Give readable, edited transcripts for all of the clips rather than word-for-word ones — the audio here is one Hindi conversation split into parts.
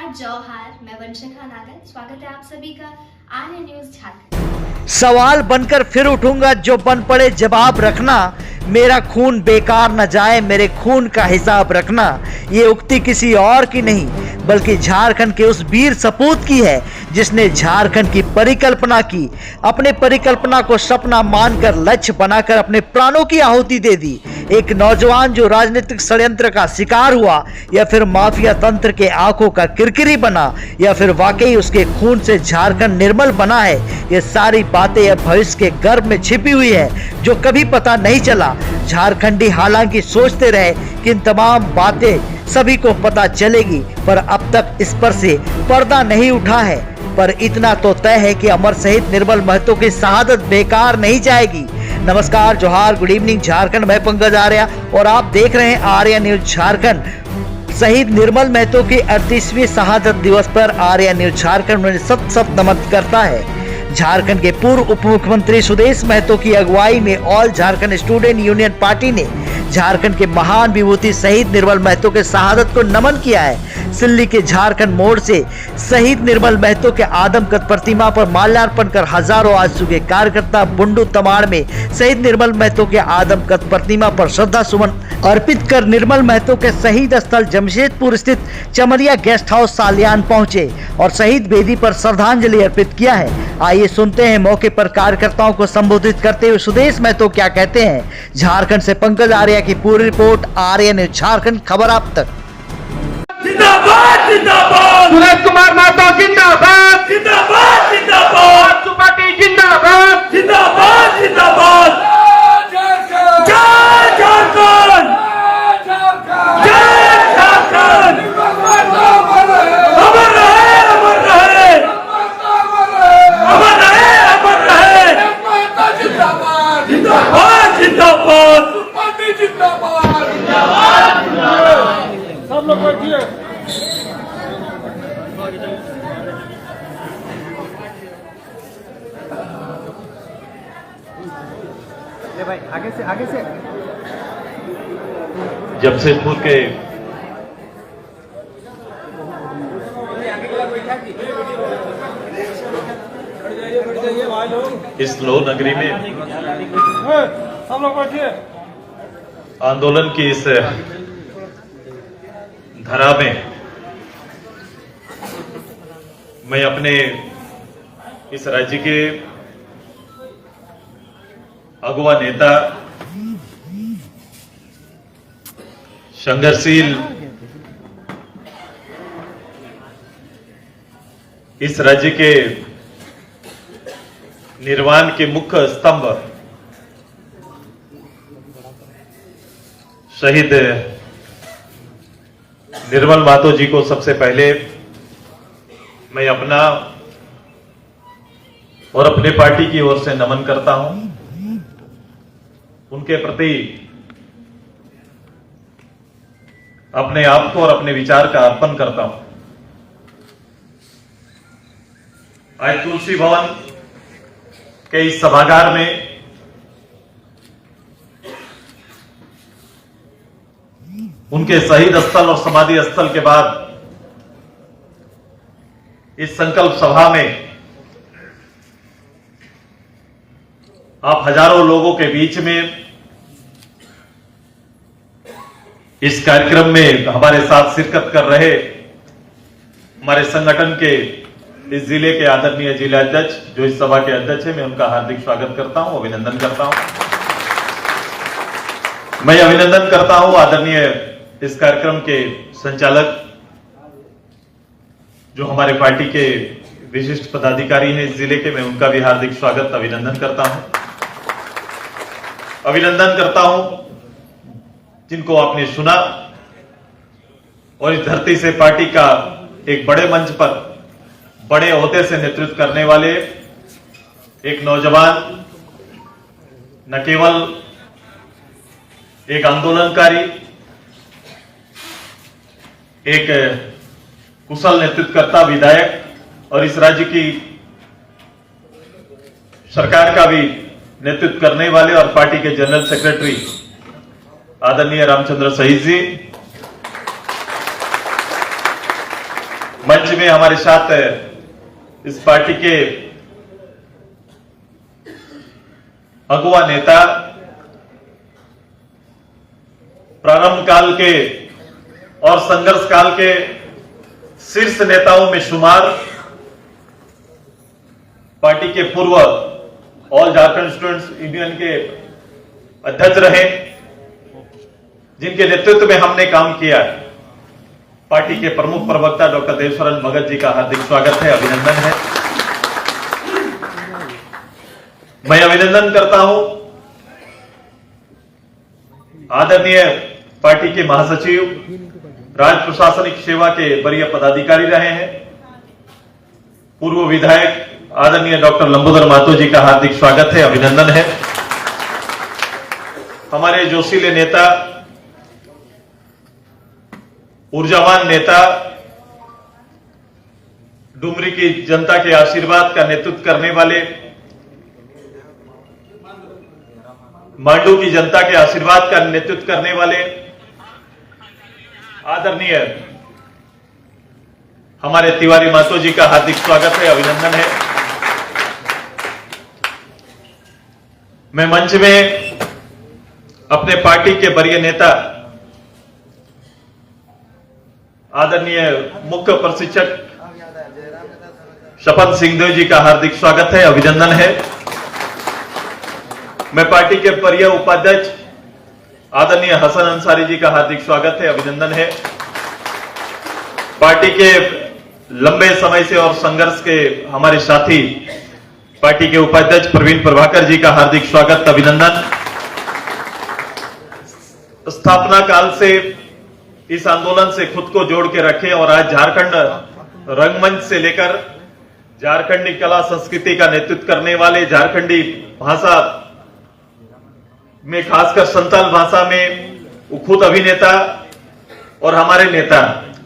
नमस्कार जौहार, मैं वंशिका नागर। स्वागत है आप सभी का आर्य न्यूज झारखंड। सवाल बनकर फिर उठूंगा, जो बन पड़े जवाब रखना। मेरा खून बेकार न जाए, मेरे खून का हिसाब रखना। ये उक्ति किसी और की नहीं बल्कि झारखंड के उस वीर सपूत की है जिसने झारखंड की परिकल्पना की, अपने परिकल्पना को सपना मानकर लक्ष्य बनाकर अपने प्राणों की आहुति दे दी। एक नौजवान जो राजनीतिक षड्यंत्र का शिकार हुआ, या फिर माफिया तंत्र के आंखों का किरकिरी बना, या फिर वाकई उसके खून से झारखंड निर्मल बना है, ये सारी बातें अब भविष्य के गर्भ में छिपी हुई है जो कभी पता नहीं चला। झारखंडी हालांकि सोचते रहे कि इन तमाम बातें सभी को पता चलेगी, पर अब तक इस पर से पर्दा नहीं उठा है। पर इतना तो तय है कि अमर शहीद निर्मल महतो की शहादत बेकार नहीं जाएगी। नमस्कार, जोहार, गुड इवनिंग झारखंड। मैं पंकज आर्या और आप देख रहे हैं आर्या न्यूज झारखंड। शहीद निर्मल महतो की 38वीं शहादत दिवस पर आर्या न्यूज झारखंड उन्हें सत सत नमन करता है। झारखंड के पूर्व उप मुख्यमंत्री सुदेश महतो की अगुवाई में all Jharkhand student union party ने झारखंड के महान विभूति शहीद निर्मल महतो के शहादत को नमन किया है। सिल्ली के झारखंड मोड़ से शहीद निर्मल महतो के आदमकद प्रतिमा पर माल्यार्पण कर हजारों आजसू के कार्यकर्ता बुंडू तमाड़ में शहीद निर्मल महतो के आदमकद प्रतिमा पर श्रद्धा सुमन अर्पित कर निर्मल महतो के शहीद स्थल जमशेदपुर स्थित चमरिया गेस्ट हाउस सालियान पहुंचे और शहीद वेदी पर श्रद्धांजलि अर्पित किया है। आइए सुनते हैं मौके पर कार्यकर्ताओं को संबोधित करते हुए सुदेश महतो क्या कहते हैं। झारखंड से पंकज आर्या की पूरी रिपोर्ट, आर्या न्यूज झारखंड, खबर आप तक। जिंदाबाद जिंदाबाद, सुरेश कुमार महतो जिंदाबाद, जिंदाबाद जिंदाबाद, सुपाटी जिंदाबाद, जिंदाबाद जिंदाबाद। जय झारखंड, जय झारखंड, अमर रहे, अमर रहे, अमर रहे, अमर रहे। जिंदाबाद जिंदाबाद, जिंदाबाद, सब लोग बैठिए। भाई आगे से, आगे से। जमशेदपुर के इस लो नगरी में सब लोग बैठिए। आंदोलन की इस धरा में मैं अपने इस राज्य के अगुवा नेता, संघर्षशील इस राज्य के निर्माण के मुख्य स्तंभ शहीद निर्मल महतो जी को सबसे पहले मैं अपना और अपने पार्टी की ओर से नमन करता हूं। उनके प्रति अपने आप को और अपने विचार का अर्पण करता हूं। आज तुलसी भवन के इस सभागार में उनके शहीद स्थल और समाधि स्थल के बाद इस संकल्प सभा में आप हजारों लोगों के बीच में इस कार्यक्रम में हमारे साथ शिरकत कर रहे हमारे संगठन के इस जिले के आदरणीय जिलाध्यक्ष जो इस सभा के अध्यक्ष हैं, मैं उनका हार्दिक स्वागत करता हूं, अभिनंदन करता हूं। मैं अभिनंदन करता हूं आदरणीय इस कार्यक्रम के संचालक जो हमारे पार्टी के विशिष्ट पदाधिकारी हैं इस जिले के, मैं उनका भी हार्दिक स्वागत अभिनंदन करता हूं। अभिनंदन करता हूं जिनको आपने सुना और इस धरती से पार्टी का एक बड़े मंच पर बड़े ओहदे से नेतृत्व करने वाले एक नौजवान, न केवल एक आंदोलनकारी, एक कुशल नेतृत्वकर्ता, विधायक और इस राज्य की सरकार का भी नेतृत्व करने वाले और पार्टी के जनरल सेक्रेटरी आदरणीय रामचंद्र शहीद जी, मंच में हमारे साथ इस पार्टी के अगुवा नेता, प्रारंभ काल के और संघर्ष काल के शीर्ष नेताओं में शुमार, पार्टी के पूर्व ऑल झारखंड स्टूडेंट्स यूनियन के अध्यक्ष रहे, जिनके नेतृत्व में हमने काम किया है, पार्टी के प्रमुख प्रवक्ता डॉक्टर देवशरण भगत जी का हार्दिक स्वागत है, अभिनंदन है। मैं अभिनंदन करता हूं आदरणीय पार्टी के महासचिव, राज्य प्रशासनिक सेवा के वरीय पदाधिकारी रहे हैं, पूर्व विधायक आदरणीय डॉक्टर लंबोदर महतो जी का हार्दिक स्वागत है, अभिनंदन है। हमारे जोशीले नेता, ऊर्जावान नेता, डुमरी की जनता के आशीर्वाद का नेतृत्व करने वाले, मांडू की जनता के आशीर्वाद का नेतृत्व करने वाले आदरणीय हमारे तिवारी महतो जी का हार्दिक स्वागत है, अभिनंदन है। मैं मंच में अपने पार्टी के वरीय नेता आदरणीय मुख्य प्रशिक्षक शपथ सिंहदेव जी का हार्दिक स्वागत है, अभिनंदन है। मैं पार्टी के वरीय उपाध्यक्ष आदरणीय हसन अंसारी जी का हार्दिक स्वागत है, अभिनंदन है। पार्टी के लंबे समय से और संघर्ष के हमारे साथी पार्टी के उपाध्यक्ष प्रवीण प्रभाकर जी का हार्दिक स्वागत, अभिनंदन। स्थापना काल से इस आंदोलन से खुद को जोड़ के रखे और आज झारखंड रंगमंच से लेकर झारखंडी कला संस्कृति का नेतृत्व करने वाले, झारखंडी भाषा में खासकर संताल भाषा में खुद अभिनेता और हमारे नेता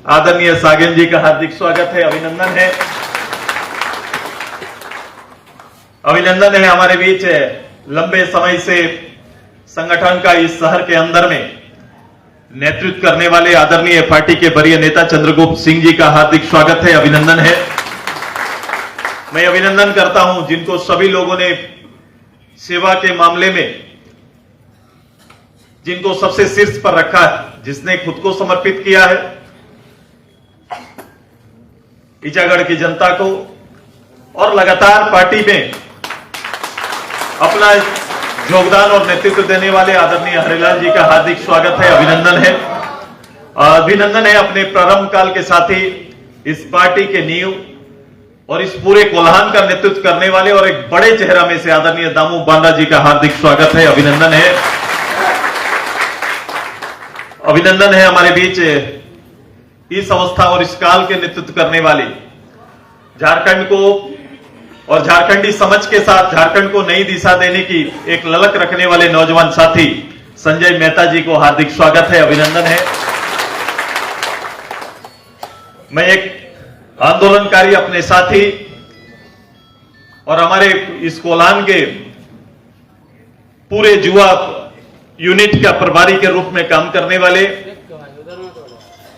आदरणीय सागेन जी का हार्दिक स्वागत है, अभिनंदन है। अभिनंदन है हमारे बीच लंबे समय से संगठन का इस शहर के अंदर में नेतृत्व करने वाले आदरणीय पार्टी के वरीय नेता चंद्रगुप्त सिंह जी का हार्दिक स्वागत है, अभिनंदन है। मैं अभिनंदन करता हूं जिनको सभी लोगों ने सेवा के मामले में जिनको सबसे शीर्ष पर रखा है, जिसने खुद को समर्पित किया है ईचागढ़ की जनता को, और लगातार पार्टी में अपना योगदान और नेतृत्व देने वाले आदरणीय हरिलाल जी का हार्दिक स्वागत है, अभिनंदन है। अभिनंदन है अपने प्रारंभ काल के साथी, इस पार्टी के नींव और इस पूरे कोल्हान का नेतृत्व करने वाले और एक बड़े चेहरा में से आदरणीय दामू बांडा जी का हार्दिक स्वागत है, अभिनंदन है। अभिनंदन है हमारे बीच इस अवस्था और इस काल के नेतृत्व करने वाले, झारखंड को और झारखंडी समझ के साथ झारखंड को नई दिशा देने की एक ललक रखने वाले नौजवान साथी संजय मेहता जी को हार्दिक स्वागत है, अभिनंदन है। मैं एक आंदोलनकारी अपने साथी और हमारे इस कोल्हान के पूरे युवा यूनिट का प्रभारी के रूप में काम करने वाले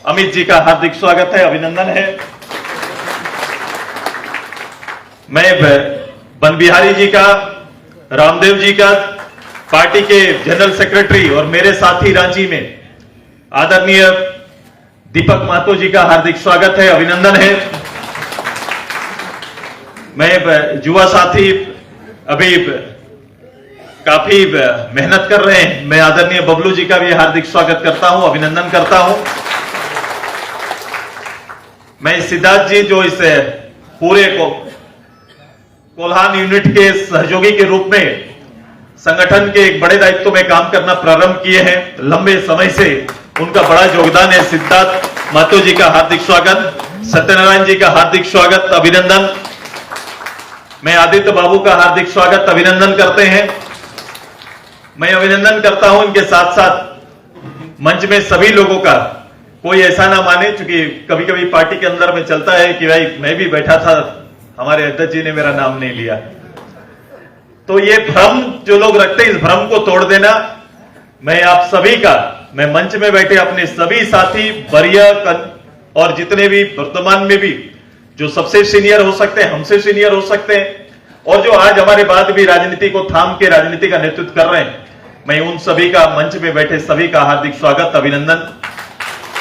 अमित जी का हार्दिक स्वागत है, अभिनंदन है। मैं बन बिहारी जी का, रामदेव जी का, पार्टी के जनरल सेक्रेटरी और मेरे साथी रांची में आदरणीय दीपक महतो जी का हार्दिक स्वागत है, अभिनंदन है। मैं युवा साथी अभी काफी मेहनत कर रहे हैं, मैं आदरणीय बबलू जी का भी हार्दिक स्वागत करता हूं, अभिनंदन करता हूं। मैं सिद्धार्थ जी जो इस पूरे कोल्हान यूनिट के सहयोगी के रूप में संगठन के एक बड़े दायित्व में काम करना प्रारंभ किए हैं, लंबे समय से उनका बड़ा योगदान है। सिद्धार्थ महतो जी का हार्दिक स्वागत, सत्यनारायण जी का हार्दिक स्वागत, अभिनंदन। मैं आदित्य बाबू का हार्दिक स्वागत, अभिनंदन करते हैं। मैं अभिनंदन करता हूं इनके साथ साथ मंच में सभी लोगों का। कोई ऐसा ना माने, क्योंकि कभी कभी पार्टी के अंदर में चलता है कि भाई मैं भी बैठा था, हमारे अध्यक्ष जी ने मेरा नाम नहीं लिया, तो ये भ्रम जो लोग रखते हैं, इस भ्रम को तोड़ देना। मैं आप सभी का, मैं मंच में बैठे अपने सभी साथी वरीय और जितने भी वर्तमान में भी जो सबसे सीनियर हो सकते हैं, हमसे सीनियर हो सकते हैं, और जो आज हमारे बाद भी राजनीति को थाम के राजनीति का नेतृत्व कर रहे हैं, मैं उन सभी का, मंच में बैठे सभी का हार्दिक स्वागत, अभिनंदन।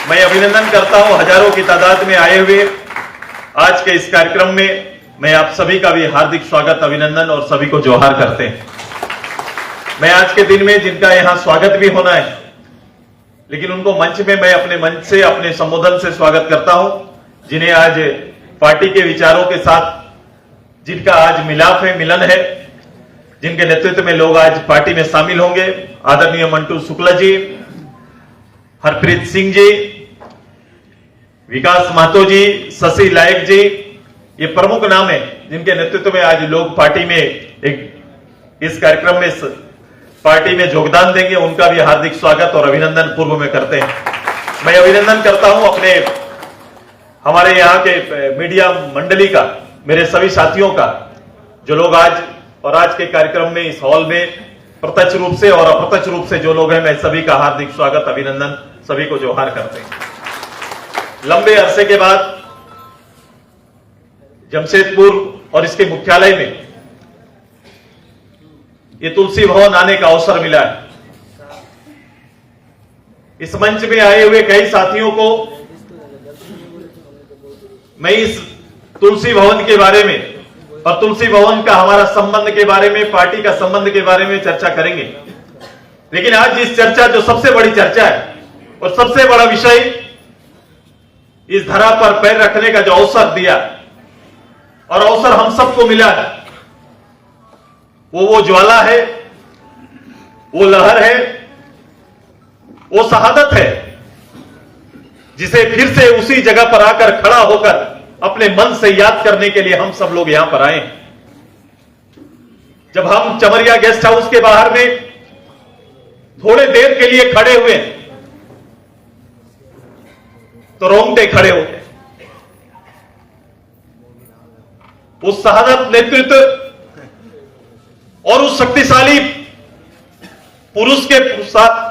मैं अभिनंदन करता हूं हजारों की तादाद में आए हुए आज के इस कार्यक्रम में। मैं आप सभी का भी हार्दिक स्वागत, अभिनंदन और सभी को जोहार करते हैं। मैं आज के दिन में जिनका यहां स्वागत भी होना है, लेकिन उनको मंच में मैं अपने मंच से, अपने संबोधन से स्वागत करता हूं, जिन्हें आज पार्टी के विचारों के साथ जिनका आज मिलाप है, मिलन है, जिनके नेतृत्व में लोग आज पार्टी में शामिल होंगे। आदरणीय मंटू शुक्ला जी, हरप्रीत सिंह जी, विकास महतो जी, शशि लायक जी, ये प्रमुख नाम है जिनके नेतृत्व में आज लोग पार्टी में इस कार्यक्रम में पार्टी में योगदान देंगे। उनका भी हार्दिक स्वागत और अभिनंदन पूर्व में करते हैं। मैं अभिनंदन करता हूं अपने हमारे यहाँ के मीडिया मंडली का, मेरे सभी साथियों का, जो लोग आज के कार्यक्रम में इस हॉल में प्रत्यक्ष रूप से और अप्रत्यक्ष रूप से जो लोग हैं, मैं सभी का हार्दिक स्वागत, अभिनंदन, सभी को जोहार करते हैं। लंबे अरसे के बाद जमशेदपुर और इसके मुख्यालय में ये तुलसी भवन आने का अवसर मिला है। इस मंच में आए हुए कई साथियों को मैं इस तुलसी भवन के बारे में और तुलसी भवन का हमारा संबंध के बारे में, पार्टी का संबंध के बारे में चर्चा करेंगे। लेकिन आज इस चर्चा, जो सबसे बड़ी चर्चा है और सबसे बड़ा विषय, इस धरा पर पैर रखने का जो अवसर दिया और अवसर हम सबको मिला है, वो ज्वाला है, वो लहर है, वो शहादत है, जिसे फिर से उसी जगह पर आकर खड़ा होकर अपने मन से याद करने के लिए हम सब लोग यहां पर आए। जब हम चमरिया गेस्ट हाउस के बाहर में थोड़े देर के लिए खड़े हुए तो रोंगटे खड़े हो गए। उस शहादत नेतृत्व और उस शक्तिशाली पुरुष के साथ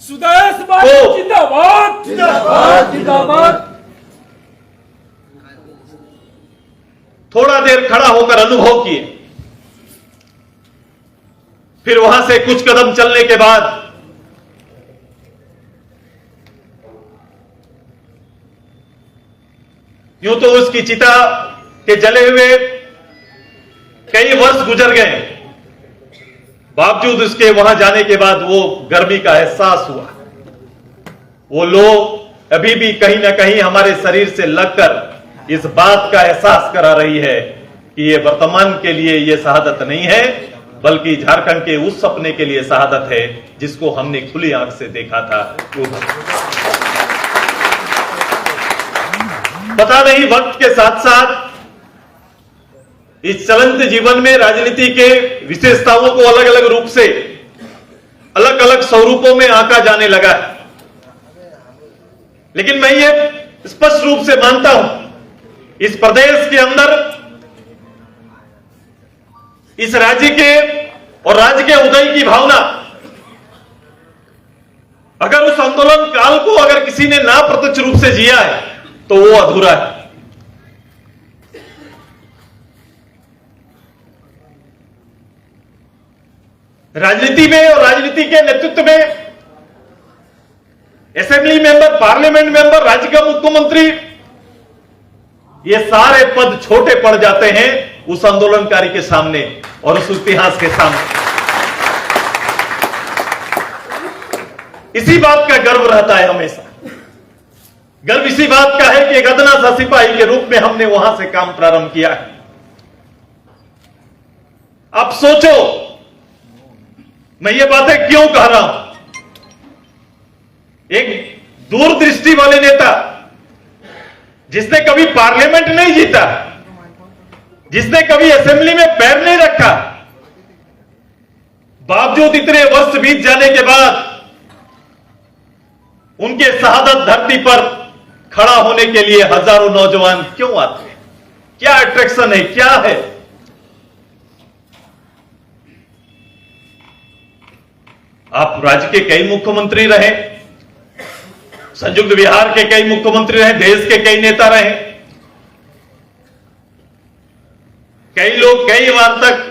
सुदेश बाबू जिंदाबाद, जिंदाबाद, जिंदाबाद। थोड़ा देर खड़ा होकर अनुभव किए, फिर वहां से कुछ कदम चलने के बाद यूं तो उसकी चिता के जले हुए कई वर्ष गुजर गए, बावजूद उसके वहां जाने के बाद वो गर्मी का एहसास हुआ। वो लोग अभी भी कहीं ना कहीं हमारे शरीर से लगकर इस बात का एहसास करा रही है कि ये वर्तमान के लिए ये शहादत नहीं है, बल्कि झारखंड के उस सपने के लिए शहादत है जिसको हमने खुली आंख से देखा था। पता नहीं वक्त के साथ साथ इस चलंत जीवन में राजनीति के विशेषताओं को अलग अलग रूप से, अलग अलग स्वरूपों में आंका जाने लगा है। लेकिन मैं ये स्पष्ट रूप से मानता हूं, इस प्रदेश के अंदर, इस राज्य के और राज्य के उदय की भावना, अगर उस आंदोलन काल को अगर किसी ने ना प्रत्यक्ष रूप से जिया है तो वो अधूरा है। राजनीति में और राजनीति के नेतृत्व में असेंबली मेंबर, पार्लियामेंट मेंबर, राज्य का मुख्यमंत्री, ये सारे पद छोटे पड़ जाते हैं उस आंदोलनकारी के सामने और उस इतिहास के सामने। इसी बात का गर्व रहता है हमेशा। गर्व इसी बात का है कि एक अदना सा सिपाही के रूप में हमने वहां से काम प्रारंभ किया है। अब सोचो, मैं ये बातें क्यों कह रहा हूं? एक दूरदृष्टि वाले नेता, जिसने कभी पार्लियामेंट नहीं जीता, जिसने कभी असेंबली में पैर नहीं रखा, बावजूद इतने वर्ष बीत जाने के बाद उनके शहादत धरती पर खड़ा होने के लिए हजारों नौजवान क्यों आते हैं? क्या अट्रैक्शन है, क्या है? आप राज्य के कई मुख्यमंत्री रहे, संयुक्त बिहार के कई मुख्यमंत्री रहे, देश के कई नेता रहे, कई लोग कई बार तक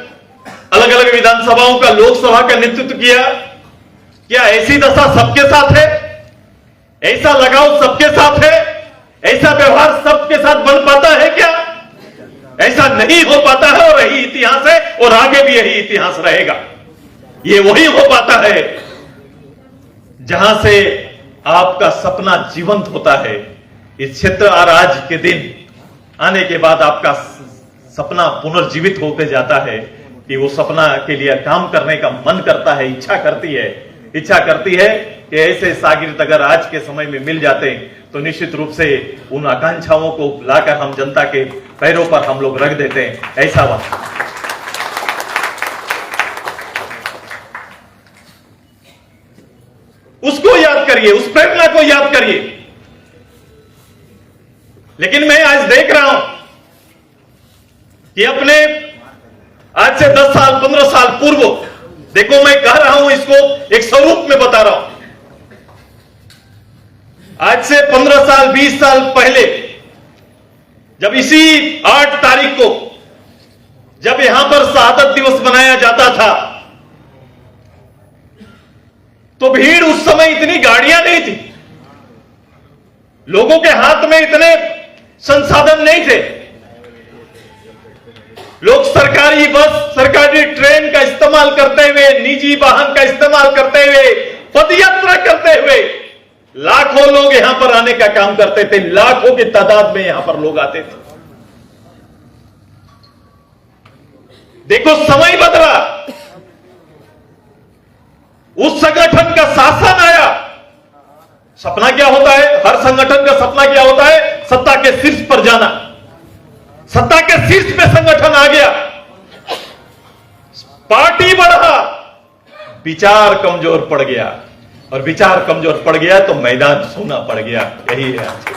अलग अलग विधानसभाओं का, लोकसभा का नेतृत्व किया। क्या ऐसी दशा सबके साथ है? ऐसा लगाव सबके साथ है? ऐसा व्यवहार सबके साथ बन पाता है क्या? ऐसा नहीं हो पाता है और यही इतिहास है और आगे भी यही इतिहास रहेगा। ये वही हो पाता है जहां से आपका सपना जीवंत होता है। इस क्षेत्र और आज के दिन आने के बाद आपका सपना पुनर्जीवित होते जाता है कि वो सपना के लिए काम करने का मन करता है, इच्छा करती है कि ऐसे शागिर्द अगर आज के समय में मिल जाते तो निश्चित रूप से उन आकांक्षाओं को लाकर हम जनता के पैरों पर हम लोग रख देते हैं। ऐसा बात उसको याद करिए, उस प्रेरणा को याद करिए। लेकिन मैं आज देख रहा हूं कि अपने आज से 10 साल 15 साल पूर्व, देखो मैं कह रहा हूं, इसको एक स्वरूप में बता रहा हूं। आज से 15 साल 20 साल पहले जब इसी 8 तारीख को जब यहां पर शहादत दिवस मनाया जाता था तो भीड़, उस समय इतनी गाड़ियां नहीं थी, लोगों के हाथ में इतने संसाधन नहीं थे। लोग सरकारी बस, सरकारी ट्रेन का इस्तेमाल करते हुए, निजी वाहन का इस्तेमाल करते हुए, पदयात्रा करते हुए लाखों लोग यहां पर आने का काम करते थे। लाखों की तादाद में यहां पर लोग आते थे। देखो समय बदला, उस संगठन का शासन आया। सपना क्या होता है? हर संगठन का सपना क्या होता है? सत्ता के शीर्ष पर जाना। सत्ता के शीर्ष पे संगठन आ गया, पार्टी बढ़ा, विचार कमजोर पड़ गया, और विचार कमजोर पड़ गया तो मैदान सूना पड़ गया। यही है आज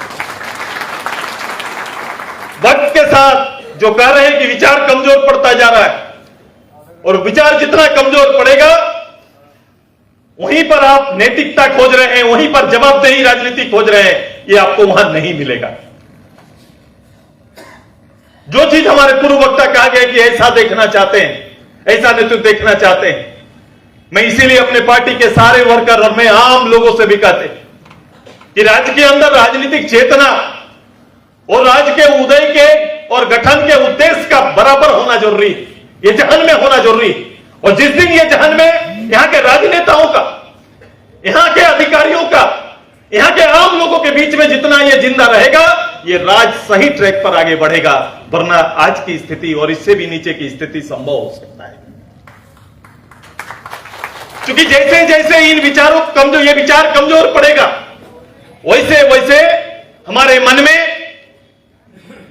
वक्त के साथ जो कह रहे हैं कि विचार कमजोर पड़ता जा रहा है, और विचार जितना कमजोर पड़ेगा वहीं पर आप नैतिकता खोज रहे हैं, वहीं पर जवाबदेही राजनीति खोज रहे हैं, ये आपको वहां नहीं मिलेगा। जो चीज हमारे पूर्व वक्ता कहा गया कि ऐसा देखना चाहते हैं, ऐसा नेतृत्व देखना चाहते हैं, मैं इसीलिए अपने पार्टी के सारे वर्कर और मैं आम लोगों से भी कहते कि राज्य के अंदर राजनीतिक चेतना और राज्य के उदय के और गठन के उद्देश्य का बराबर होना जरूरी है। ये जहन में होना जरूरी है। और जिस दिन ये जहन में यहां के राजनेताओं का, यहां के अधिकारियों का, यहां के आम लोगों के बीच में जितना ये जिंदा रहेगा, ये राज्य सही ट्रैक पर आगे बढ़ेगा। वरना आज की स्थिति और इससे भी नीचे की स्थिति संभव हो सकता है। क्योंकि जैसे जैसे इन विचारों कमजोर, ये विचार कमजोर पड़ेगा, वैसे वैसे हमारे मन में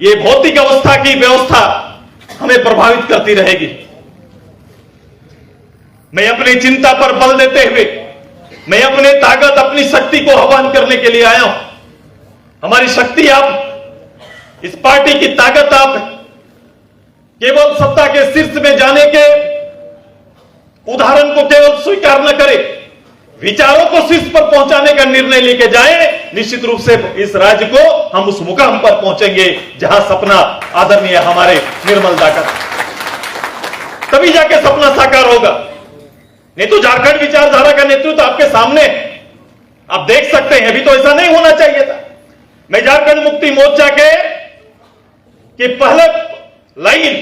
ये भौतिक अवस्था की व्यवस्था हमें प्रभावित करती रहेगी। मैं अपनी चिंता पर बल देते हुए, मैं अपने ताकत, अपनी शक्ति को आह्वान करने के लिए आया हूं। हमारी शक्ति आप, इस पार्टी की ताकत आप केवल सत्ता के शीर्ष में जाने के उदाहरण को केवल स्वीकार न करें, विचारों को शीर्ष पर पहुंचाने का निर्णय लेके जाएं। निश्चित रूप से इस राज्य को हम उस मुकाम पर पहुंचेंगे जहां सपना आदरणीय हमारे निर्मल दा का, तभी जाके सपना साकार होगा। नहीं तो झारखंड विचारधारा का नेतृत्व आपके सामने है, आप देख सकते हैं। अभी तो ऐसा नहीं होना चाहिए था। मैं झारखंड मुक्ति मोर्चा के पहले लाइन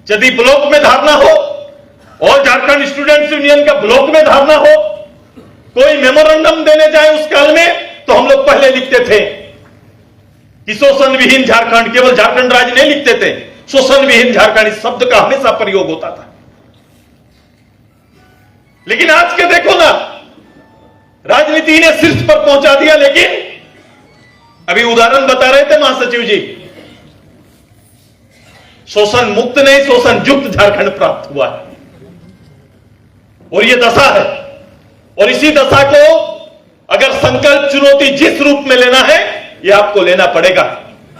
यदि ब्लॉक में धारणा हो और झारखंड स्टूडेंट्स यूनियन का ब्लॉक में धारणा हो, कोई मेमोरेंडम देने जाए उस काल में, तो हम लोग पहले लिखते थे कि शोषण विहीन झारखंड, केवल झारखंड राज्य नहीं लिखते थे, शोषण विहीन झारखंड, इस शब्द का हमेशा प्रयोग होता था। लेकिन आज के देखो ना, राजनीति ने शीर्ष पर पहुंचा दिया। लेकिन अभी उदाहरण बता रहे थे महासचिव जी, शोषण मुक्त नहीं, शोषण युक्त झारखंड प्राप्त हुआ है। और ये दशा है, और इसी दशा को अगर संकल्प, चुनौती जिस रूप में लेना है, ये आपको लेना पड़ेगा।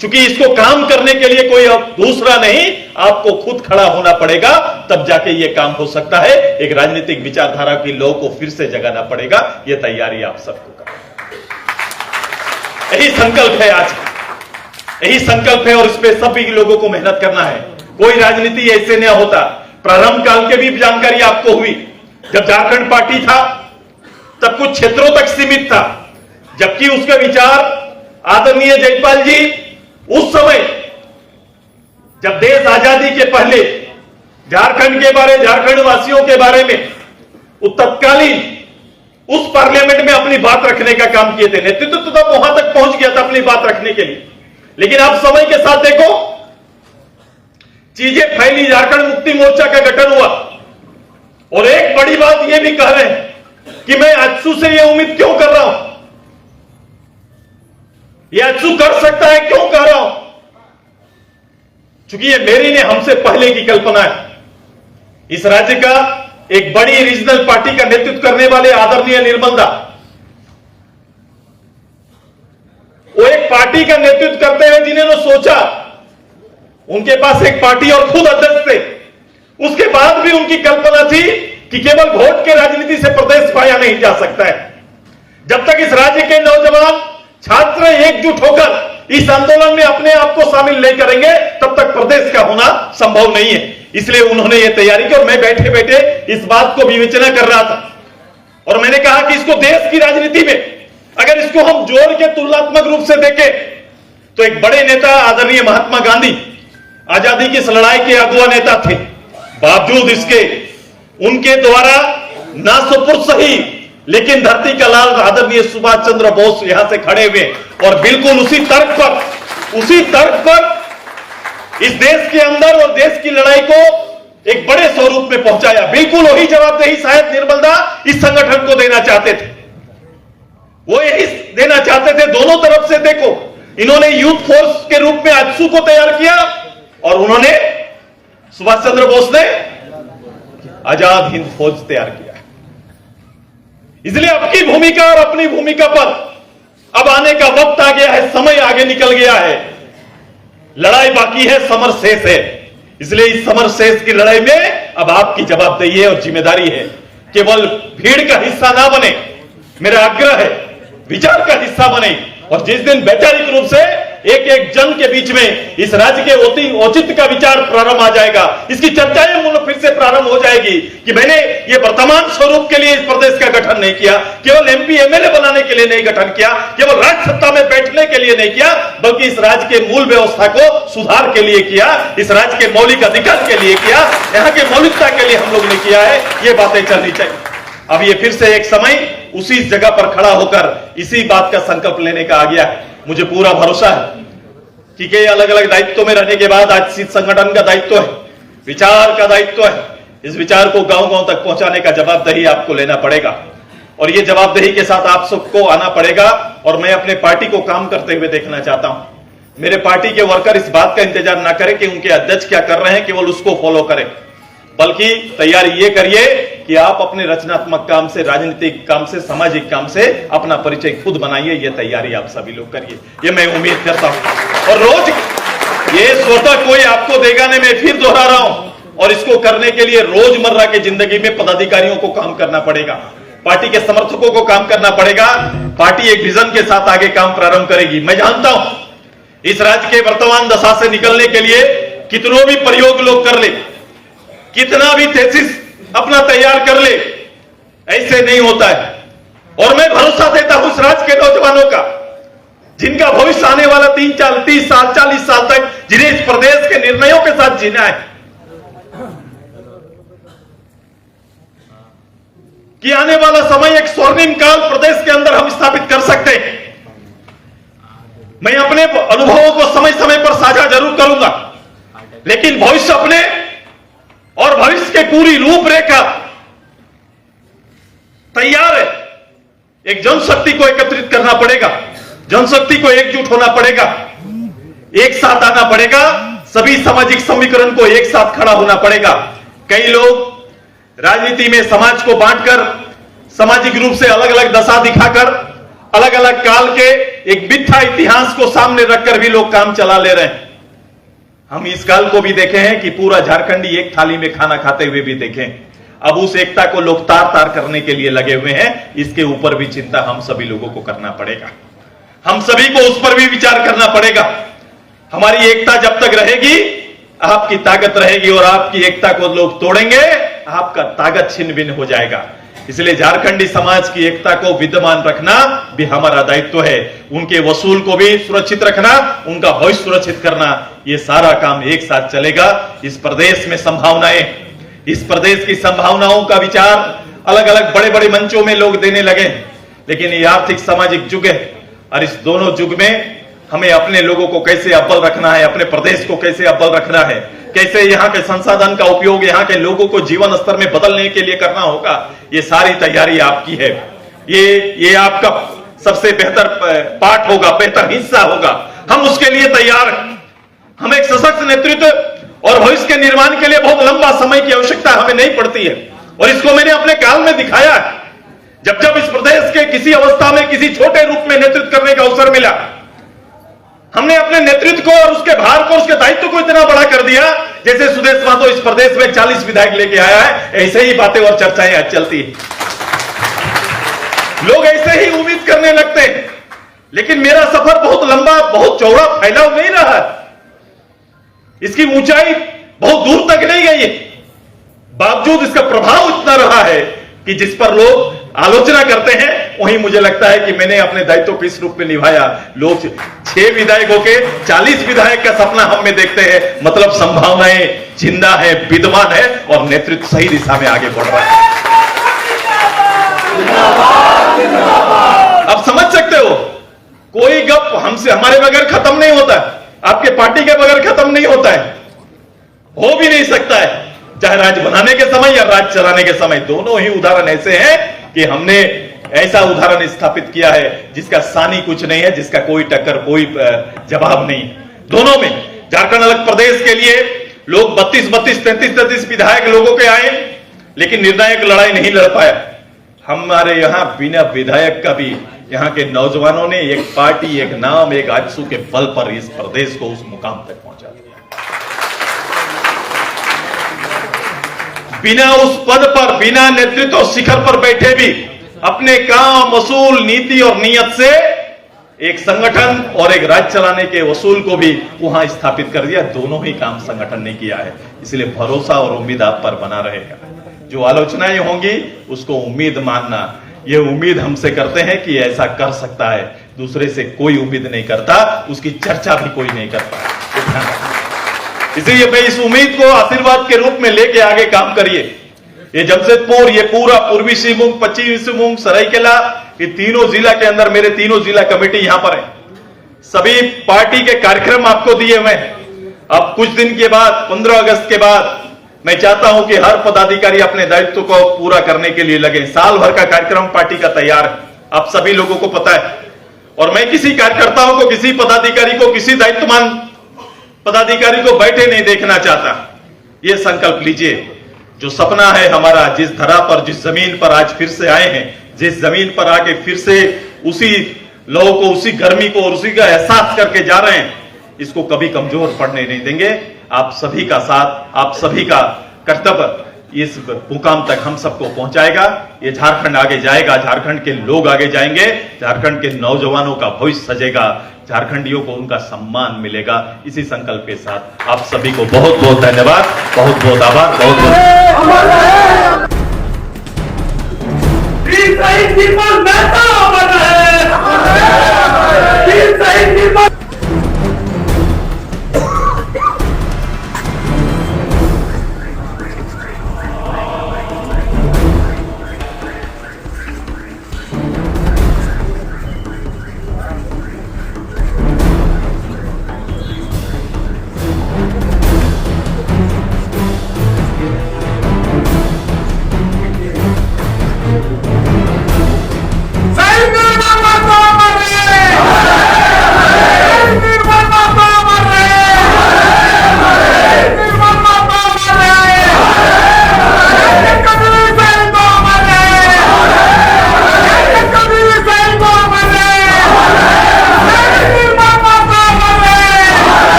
क्योंकि इसको काम करने के लिए कोई अब दूसरा नहीं, आपको खुद खड़ा होना पड़ेगा, तब जाके ये काम हो सकता है। एक राजनीतिक विचारधारा की लौ को फिर से जगाना पड़ेगा। ये तैयारी आप सबको करना। यही संकल्प है आज, यही संकल्प है और इस पे सभी लोगों को मेहनत करना है। कोई राजनीति ऐसे नहीं होता। प्रारंभ काल के भी जानकारी आपको हुई, जब झारखंड पार्टी था तब कुछ क्षेत्रों तक सीमित था, जबकि उसके विचार आदरणीय जयपाल जी उस समय जब देश आजादी के पहले झारखंड के बारे, झारखंड वासियों के बारे में वो तत्कालीन उस पार्लियामेंट में अपनी बात रखने का काम किए थे। नेतृत्व तो तब वहां तक पहुंच गया था अपनी बात रखने के लिए, लेकिन आप समय के साथ देखो चीजें फैली, झारखंड मुक्ति मोर्चा का गठन हुआ और एक बड़ी बात यह भी कह रहे हैं कि मैं आजसू से यह उम्मीद क्यों कर रहा हूं, यह आजसू कर सकता है, क्यों कह रहा हूं, क्योंकि ये मेरी ने हमसे पहले की कल्पना है। इस राज्य का एक बड़ी रीजनल पार्टी का नेतृत्व करने वाले आदरणीय निर्मल दा, वो एक पार्टी का नेतृत्व करते हुए जिन्होंने सोचा, उनके पास एक पार्टी और खुद अध्यक्ष थे, उसके बाद भी उनकी कल्पना थी कि केवल वोट के राजनीति से प्रदेश पाया नहीं जा सकता है। जब तक इस राज्य के नौजवान छात्र एकजुट होकर इस आंदोलन में अपने आप को शामिल नहीं करेंगे, तब तक प्रदेश का होना संभव नहीं है। इसलिए उन्होंने यह तैयारी की और मैं बैठे बैठे इस बात को विवेचना कर रहा था और मैंने कहा कि इसको देश की राजनीति में अगर इसको हम जोड़ के तुलनात्मक रूप से देखें तो एक बड़े नेता आदरणीय महात्मा गांधी आजादी की इस लड़ाई के अगुआ नेता थे, बावजूद इसके उनके द्वारा ना सुपुर्द सही लेकिन धरती का लाल आदरणीय सुभाष चंद्र बोस यहां से खड़े हुए और बिल्कुल उसी तर्क पर इस देश के अंदर और देश की लड़ाई को एक बड़े स्वरूप में पहुंचाया। बिल्कुल वही जवाबदेही शायद निर्मल दा इस संगठन को देना चाहते थे, वो यही देना चाहते थे। दोनों तरफ से देखो, इन्होंने यूथ फोर्स के रूप में आजसू को तैयार किया और उन्होंने सुभाष चंद्र बोस ने आजाद हिंद फौज तैयार किया। इसलिए आपकी भूमिका और अपनी भूमिका पर अब आने का वक्त आ गया है, समय आगे निकल गया है, लड़ाई बाकी है, समर शेष है। इसलिए इस समर शेष की लड़ाई में अब आपकी जवाबदेही है और जिम्मेदारी है। केवल भीड़ का हिस्सा ना बने, मेरा आग्रह है, विचार का हिस्सा बने और जिस दिन वैचारिक रूप से एक एक जन के बीच में इस राज्य के औचित्य का विचार प्रारंभ आ जाएगा, इसकी चर्चाएं फिर से प्रारंभ हो जाएगी कि मैंने ये वर्तमान स्वरूप के लिए इस प्रदेश का गठन नहीं किया, केवल एमपी एमएलए बनाने के लिए नहीं गठन किया, केवल राज्य सत्ता में बैठने के लिए नहीं किया, बल्कि इस राज्य के मूल व्यवस्था को सुधार के लिए किया, इस राज्य के मौलिक अधिकार के लिए किया, यहाँ के मौलिकता के लिए हम लोग ने किया है। ये बातें चलनी चाहिए। अब ये फिर से एक समय उसी जगह पर खड़ा होकर इसी बात का संकल्प लेने का आ गया है। मुझे पूरा भरोसा है कि कई अलग अलग दायित्व में रहने के बाद आज संगठन का दायित्व है, विचार का दायित्व है। इस विचार को गांव गांव तक पहुंचाने का जवाबदेही आपको लेना पड़ेगा और ये जवाबदेही के साथ आप सबको आना पड़ेगा। और मैं अपने पार्टी को काम करते हुए देखना चाहता हूं। मेरे पार्टी के वर्कर इस बात का इंतजार ना करें कि उनके अध्यक्ष क्या कर रहे हैं, केवल उसको फॉलो करें, बल्कि तैयारी ये करिए कि आप अपने रचनात्मक काम से, राजनीतिक काम से, सामाजिक काम से अपना परिचय खुद बनाइए। ये तैयारी आप सभी लोग करिए, ये मैं उम्मीद करता हूं। और रोज ये स्वतः कोई आपको देगा नहीं, मैं फिर दोहरा रहा हूं। और इसको करने के लिए रोजमर्रा की जिंदगी में पदाधिकारियों को काम करना पड़ेगा, पार्टी के समर्थकों को काम करना पड़ेगा। पार्टी एक विजन के साथ आगे काम प्रारंभ करेगी। मैं जानता हूं इस राज्य के वर्तमान दशा से निकलने के लिए कितनों भी प्रयोग लोग कर ले, कितना भी थेसिस अपना तैयार कर ले, ऐसे नहीं होता है। और मैं भरोसा देता हूं इस राज्य के नौजवानों का, जिनका भविष्य आने वाला 30 साल 40 साल तक, जिन्हें इस प्रदेश के निर्णयों के साथ जीना है, कि आने वाला समय एक स्वर्णिम काल प्रदेश के अंदर हम स्थापित कर सकते हैं। मैं अपने अनुभवों को समय समय पर साझा जरूर करूंगा, लेकिन भविष्य अपने और भविष्य की पूरी रूपरेखा तैयार है। एक जनशक्ति को एकत्रित करना पड़ेगा, जनशक्ति को एकजुट होना पड़ेगा, एक साथ आना पड़ेगा, सभी सामाजिक समीकरण को एक साथ खड़ा होना पड़ेगा। कई लोग राजनीति में समाज को बांटकर, सामाजिक रूप से अलग अलग दशा दिखाकर, अलग अलग काल के एक मिथ्या इतिहास को सामने रखकर भी लोग काम चला ले रहे हैं। हम इस काल को भी देखे हैं कि पूरा झारखंडी एक थाली में खाना खाते हुए भी देखे। अब उस एकता को लोग तार तार करने के लिए लगे हुए हैं। इसके ऊपर भी चिंता हम सभी लोगों को करना पड़ेगा। हम सभी को उस पर भी विचार करना पड़ेगा। हमारी एकता जब तक रहेगी, आपकी ताकत रहेगी, और आपकी एकता को लोग तोड़ेंगे, आपका ताकत छिन्न भिन्न हो जाएगा। इसलिए झारखंडी समाज की एकता को विद्यमान रखना भी हमारा दायित्व है। उनके वसूल को भी सुरक्षित रखना, उनका भविष्य सुरक्षित करना, ये सारा काम एक साथ चलेगा। इस प्रदेश में संभावनाएं, इस प्रदेश की संभावनाओं का विचार अलग अलग बड़े बड़े मंचों में लोग देने लगे, लेकिन ये आर्थिक सामाजिक युग है, और इस दोनों युग में हमें अपने लोगों को कैसे अव्वल रखना है, अपने प्रदेश को कैसे अव्वल रखना है, कैसे यहाँ के संसाधन का उपयोग यहाँ के लोगों को जीवन स्तर में बदलने के लिए करना होगा, ये सारी तैयारी आपकी है। ये आपका सबसे बेहतर पार्ट होगा, बेहतर हिस्सा होगा। हम उसके लिए तैयार हैं। हम एक सशक्त नेतृत्व और भविष्य के निर्माण के लिए बहुत लंबा समय की आवश्यकता हमें नहीं पड़ती है, और इसको मैंने अपने काल में दिखाया है। जब जब इस प्रदेश के किसी अवस्था में किसी छोटे रूप में नेतृत्व करने का अवसर मिला, हमने अपने नेतृत्व को और उसके भार को, उसके दायित्व को इतना बड़ा कर दिया, जैसे सुदेश महतो इस प्रदेश में 40 विधायक लेके आया है, ऐसे ही बातें और चर्चाएं आज चलती है। लोग ऐसे ही उम्मीद करने लगते हैं, लेकिन मेरा सफर बहुत लंबा, बहुत चौड़ा, फैलाव नहीं रहा। इसकी ऊंचाई बहुत दूर तक नहीं गई है, बावजूद इसका प्रभाव इतना रहा है कि जिस पर लोग आलोचना करते हैं, वहीं मुझे लगता है कि मैंने अपने दायित्व को इस रूप में निभाया। लोग 6 विधायकों के 40 विधायक का सपना हम में देखते हैं, मतलब संभावनाएं जिंदा है, विद्यमान है, और नेतृत्व सही दिशा में आगे बढ़ रहा है। अब समझ सकते हो, कोई गप हमसे हमारे बगैर खत्म नहीं होता है, आपके पार्टी के बगैर खत्म नहीं होता है, हो भी नहीं सकता है, चाहे राज बनाने के समय या राज चलाने के समय। दोनों ही उदाहरण ऐसे हैं कि हमने ऐसा उदाहरण स्थापित किया है जिसका सानी कुछ नहीं है, जिसका कोई टक्कर, कोई जवाब नहीं। दोनों में झारखंड अलग प्रदेश के लिए लोग 32-32, 33-33 विधायक लोगों के आए, लेकिन निर्णायक लड़ाई नहीं लड़ पाया। हमारे यहां बिना विधायक का भी यहाँ के नौजवानों ने एक पार्टी, एक नाम, एक आजसू के बल पर इस प्रदेश को उस मुकाम तक पहुंचा दिया। बिना उस पद पर, बिना नेतृत्व शिखर पर बैठे भी अपने काम, वसूल, नीति और नियत से एक संगठन और एक राज्य चलाने के वसूल को भी वहां स्थापित कर दिया। दोनों ही काम संगठन ने किया है, इसलिए भरोसा और उम्मीद आप पर बना रहेगा। जो आलोचनाएं होंगी उसको उम्मीद मानना, ये उम्मीद हमसे करते हैं कि ऐसा कर सकता है, दूसरे से कोई उम्मीद नहीं करता, उसकी चर्चा भी कोई नहीं करता। इसलिए मैं इस उम्मीद को आशीर्वाद के रूप में लेके आगे काम करिए। ये जमशेदपुर, ये पूरा पूर्वी सिंहभूम, पश्चिमी सिंहभूम, सरायकेला, ये तीनों जिला के अंदर मेरे तीनों जिला कमेटी यहां पर है। सभी पार्टी के कार्यक्रम आपको दिए हुए हैं। अब कुछ दिन के बाद, 15 अगस्त के बाद, मैं चाहता हूं कि हर पदाधिकारी अपने दायित्व को पूरा करने के लिए लगे। साल भर का कार्यक्रम पार्टी का तैयार है, आप सभी लोगों को पता है, और मैं किसी कार्यकर्ताओं को, किसी पदाधिकारी को, किसी दायित्वमान पदाधिकारी को बैठे नहीं देखना चाहता। यह संकल्प लीजिए, जो सपना है हमारा, जिस धरा पर, जिस जमीन पर आज फिर से आए हैं, जिस जमीन पर आके फिर से उसी लोगों को, उसी गर्मी को और उसी का एहसास करके जा रहे हैं, इसको कभी कमजोर पड़ने नहीं देंगे। आप सभी का साथ, आप सभी का कर्तव्य इस मुकाम तक हम सबको पहुंचाएगा। ये झारखंड आगे जाएगा, झारखंड के लोग आगे जाएंगे, झारखंड के नौजवानों का भविष्य सजेगा, झारखंडियों को उनका सम्मान मिलेगा। इसी संकल्प के साथ आप सभी को बहुत बहुत धन्यवाद, बहुत बहुत आभार, बहुत बहुत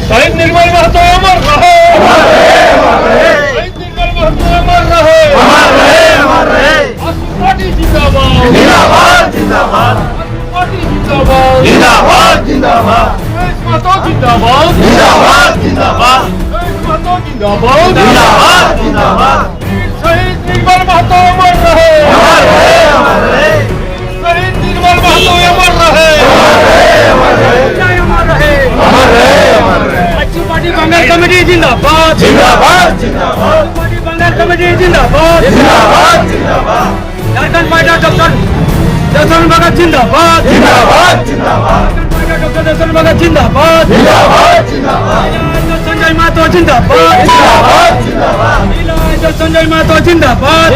शहीद निर्मल महतो अमर रहे। शहीद निर्मल महतो अमर रहे। आशु पार्टी जिंदाबाद। आशु पार्टी जिंदाबाद। देश महतो जिंदाबाद। देश महतो जिंदाबाद। शहीद निर्मल महतो अमर रहे। शहीद निर्मल महतो अमर रहे। अच्छी पार्टी बंगाल कमेटी जिंदाबाद। पार्टी बंगाल कमेटी जिंदाबाद। झारखंड पार्टी डॉक्टर दर्शन भगत जिंदाबाद। डॉक्टर दर्शन भगत जिंदाबाद। संजय महतो जिंदाबाद। संजय महतो जिंदाबाद।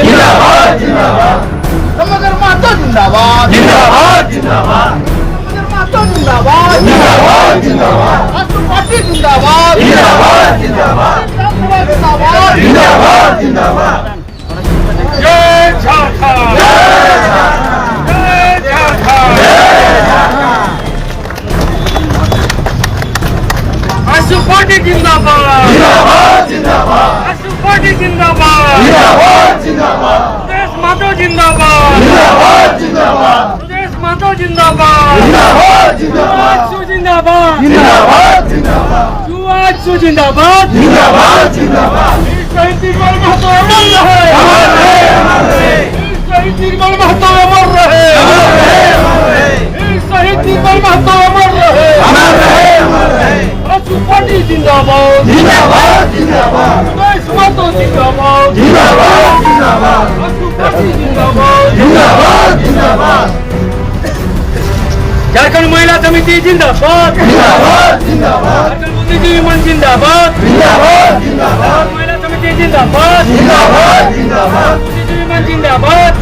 समगर महतो जिंदाबाद। महतो जिंदाबाद। आशु पार्टी जिंदाबाद। जय झारखंड। जय झारखंड। आशु पार्टी जिंदाबाद। आशु पार्टी जिंदाबाद। देश महतो जिंदाबाद। देश महतो जिंदाबाद। आशु जिंदाबाद। आशु जिंदाबाद। शहीद निर्मल महतो अमर रहे। शहीद निर्मल महतो अमर रहे। शहीद निर्मल महतो अमर रहे। आशु पार्टी जिंदाबाद। देश महतो जिंदाबाद। आशु पार्टी जिंदाबाद। झारखंड महिला समिति जिंदाबाद। झारखंड बुद्धिजीवी मंच जिंदाबाद। महिला समिति जिंदाबाद। बुद्धिजीवी मंच जिंदाबाद।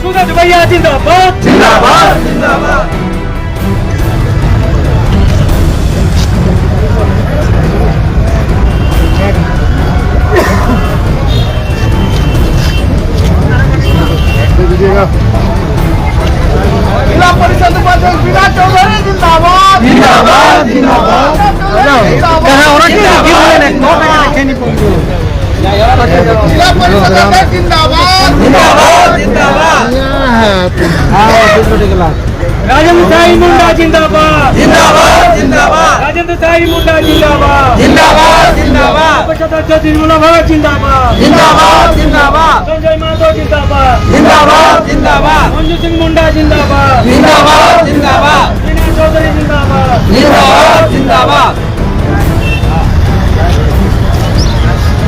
सूरज भैया जिंदाबाद। जिला परिषद उपाध्यक्ष विराट चौधरी जिंदाबाद। जिला परिषद अध्यक्ष जिंदाबाद। राजेंद्र साई मुंडा जिंदाबाद। राजेंद्र साई मुंडा जिंदाबाद। परिषद अध्यक्ष निर्मला भगत जिंदाबाद। संजय महतो जिंदाबाद। मंजू सिंह मुंडा जिंदाबाद। मीना चौधरी जिंदाबाद।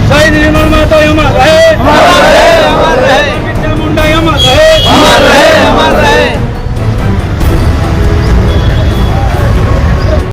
शहीद निर्मल महतो अमर रहे।